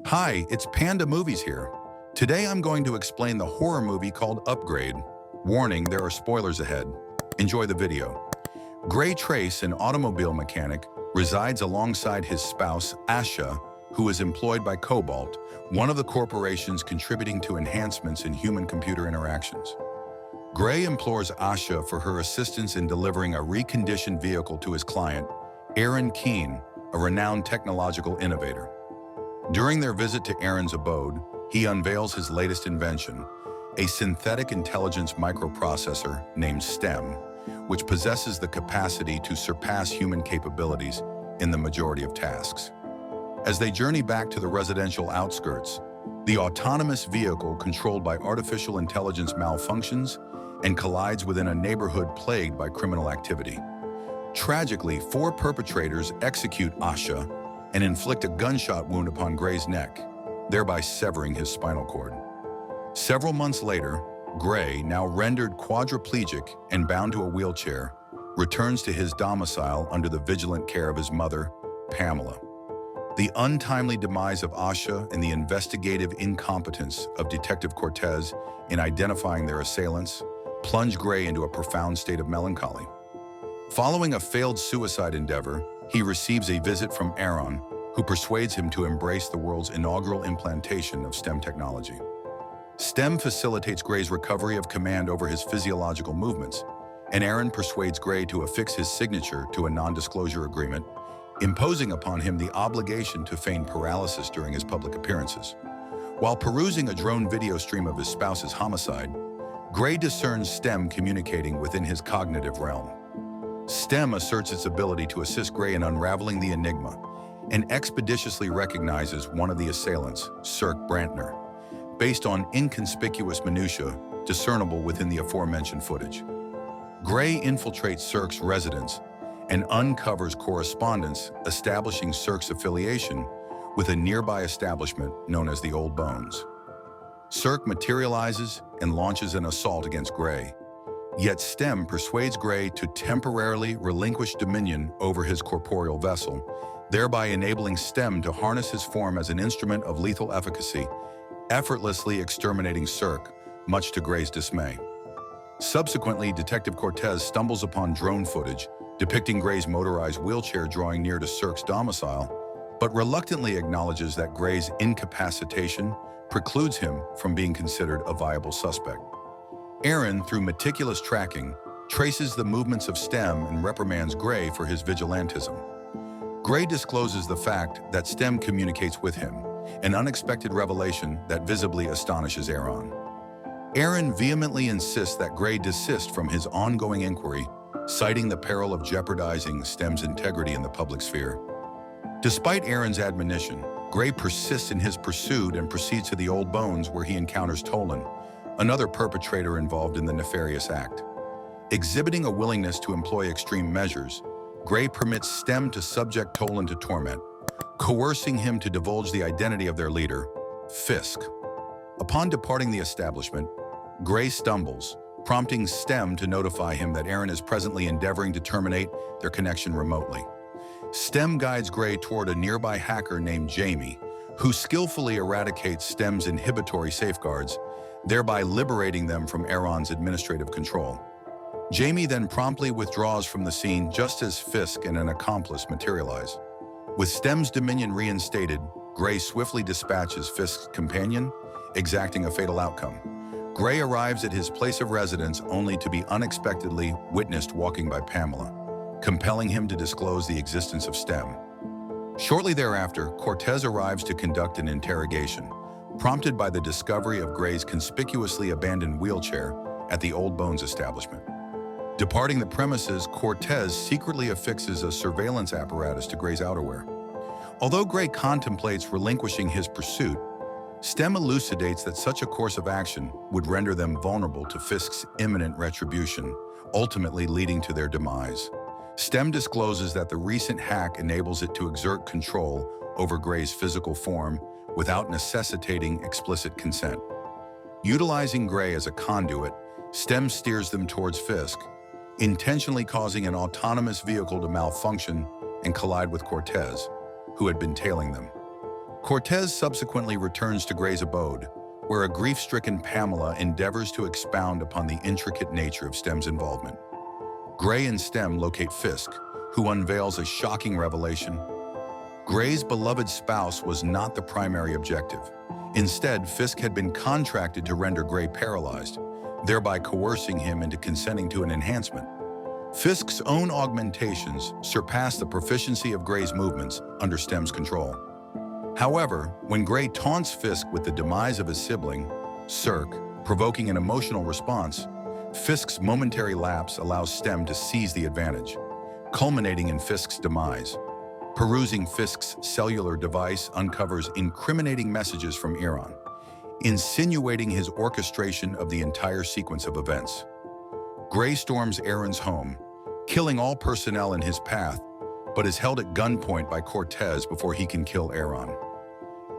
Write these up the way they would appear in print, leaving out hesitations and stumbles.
Hi, it's Panda Movies here. Today I'm going to explain the horror movie called Upgrade. Warning, there are spoilers ahead. Enjoy the video. Gray Trace, an automobile mechanic, resides alongside his spouse, Asha, who is employed by Cobalt, one of the corporations contributing to enhancements in human-computer interactions. Gray implores Asha for her assistance in delivering a reconditioned vehicle to his client, Eron Keen, a renowned technological innovator. During their visit to Eron's abode, he unveils his latest invention, a synthetic intelligence microprocessor named STEM, which possesses the capacity to surpass human capabilities in the majority of tasks. As they journey back to the residential outskirts, the autonomous vehicle controlled by artificial intelligence malfunctions and collides within a neighborhood plagued by criminal activity. Tragically, 4 perpetrators execute Asha and inflict a gunshot wound upon Gray's neck, thereby severing his spinal cord. Several months later, Gray, now rendered quadriplegic and bound to a wheelchair, returns to his domicile under the vigilant care of his mother, Pamela. The untimely demise of Asha and the investigative incompetence of Detective Cortez in identifying their assailants plunge Gray into a profound state of melancholy. Following a failed suicide endeavor, he receives a visit from Eron, who persuades him to embrace the world's inaugural implantation of STEM technology. STEM facilitates Gray's recovery of command over his physiological movements, and Eron persuades Gray to affix his signature to a non-disclosure agreement, imposing upon him the obligation to feign paralysis during his public appearances. While perusing a drone video stream of his spouse's homicide, Gray discerns STEM communicating within his cognitive realm. STEM asserts its ability to assist Gray in unraveling the enigma and expeditiously recognizes one of the assailants, Serk Brantner, based on inconspicuous minutiae discernible within the aforementioned footage. Gray infiltrates Serk's residence and uncovers correspondence establishing Serk's affiliation with a nearby establishment known as the Old Bones. Serk materializes and launches an assault against Gray, yet STEM persuades Gray to temporarily relinquish dominion over his corporeal vessel, thereby enabling STEM to harness his form as an instrument of lethal efficacy, effortlessly exterminating Serk, much to Gray's dismay. Subsequently, Detective Cortez stumbles upon drone footage depicting Gray's motorized wheelchair drawing near to Serk's domicile, but reluctantly acknowledges that Gray's incapacitation precludes him from being considered a viable suspect. Eron, through meticulous tracking, traces the movements of STEM and reprimands Gray for his vigilantism. Gray discloses the fact that STEM communicates with him, an unexpected revelation that visibly astonishes Eron. Eron vehemently insists that Gray desist from his ongoing inquiry, citing the peril of jeopardizing STEM's integrity in the public sphere. Despite Eron's admonition, Gray persists in his pursuit and proceeds to the Old Bones, where he encounters Tolan, another perpetrator involved in the nefarious act. Exhibiting a willingness to employ extreme measures, Gray permits STEM to subject Tolan to torment, coercing him to divulge the identity of their leader, Fisk. Upon departing the establishment, Gray stumbles, prompting STEM to notify him that Eron is presently endeavoring to terminate their connection remotely. STEM guides Gray toward a nearby hacker named Jamie, who skillfully eradicates STEM's inhibitory safeguards, thereby liberating them from Eron's administrative control. Jamie then promptly withdraws from the scene just as Fisk and an accomplice materialize. With STEM's dominion reinstated, Gray swiftly dispatches Fisk's companion, exacting a fatal outcome. Gray arrives at his place of residence only to be unexpectedly witnessed walking by Pamela, compelling him to disclose the existence of STEM. Shortly thereafter, Cortez arrives to conduct an interrogation, prompted by the discovery of Gray's conspicuously abandoned wheelchair at the Old Bones establishment. Departing the premises, Cortez secretly affixes a surveillance apparatus to Gray's outerwear. Although Gray contemplates relinquishing his pursuit, STEM elucidates that such a course of action would render them vulnerable to Fisk's imminent retribution, ultimately leading to their demise. STEM discloses that the recent hack enables it to exert control over Gray's physical form without necessitating explicit consent. Utilizing Gray as a conduit, STEM steers them towards Fisk, intentionally causing an autonomous vehicle to malfunction and collide with Cortez, who had been tailing them. Cortez subsequently returns to Gray's abode, where a grief-stricken Pamela endeavors to expound upon the intricate nature of Stem's involvement. Gray and Stem locate Fisk, who unveils a shocking revelation. Gray's beloved spouse was not the primary objective. Instead, Fisk had been contracted to render Gray paralyzed, thereby coercing him into consenting to an enhancement. Fisk's own augmentations surpass the proficiency of Gray's movements under Stem's control. However, when Gray taunts Fisk with the demise of his sibling, Serk, provoking an emotional response, Fisk's momentary lapse allows Stem to seize the advantage, culminating in Fisk's demise. Perusing Fisk's cellular device uncovers incriminating messages from Eron, insinuating his orchestration of the entire sequence of events. Gray storms Eron's home, killing all personnel in his path, but is held at gunpoint by Cortez before he can kill Eron.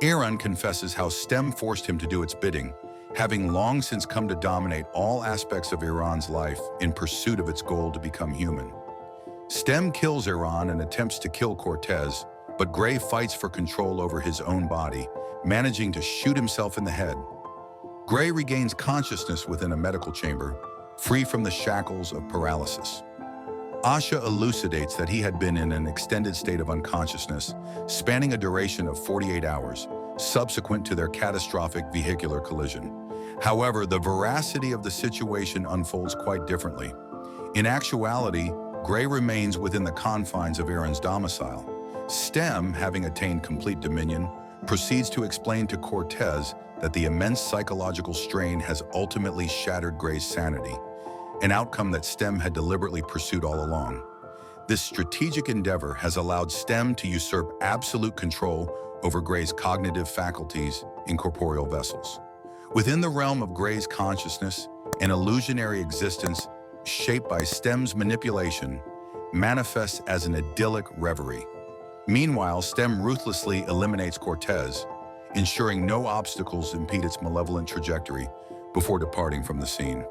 Eron confesses how Stem forced him to do its bidding, having long since come to dominate all aspects of Eron's life in pursuit of its goal to become human. Stem kills Eron and attempts to kill Cortez, but Gray fights for control over his own body, managing to shoot himself in the head. Gray regains consciousness within a medical chamber, free from the shackles of paralysis. Asha elucidates that he had been in an extended state of unconsciousness, spanning a duration of 48 hours, subsequent to their catastrophic vehicular collision. However, the veracity of the situation unfolds quite differently. In actuality, Gray remains within the confines of Eron's domicile. Stem, having attained complete dominion, proceeds to explain to Cortez that the immense psychological strain has ultimately shattered Gray's sanity, an outcome that Stem had deliberately pursued all along. This strategic endeavor has allowed Stem to usurp absolute control over Gray's cognitive faculties in corporeal vessels. Within the realm of Gray's consciousness, an illusionary existence shaped by Stem's manipulation manifests as an idyllic reverie. Meanwhile, Stem ruthlessly eliminates Cortez, ensuring no obstacles impede its malevolent trajectory before departing from the scene.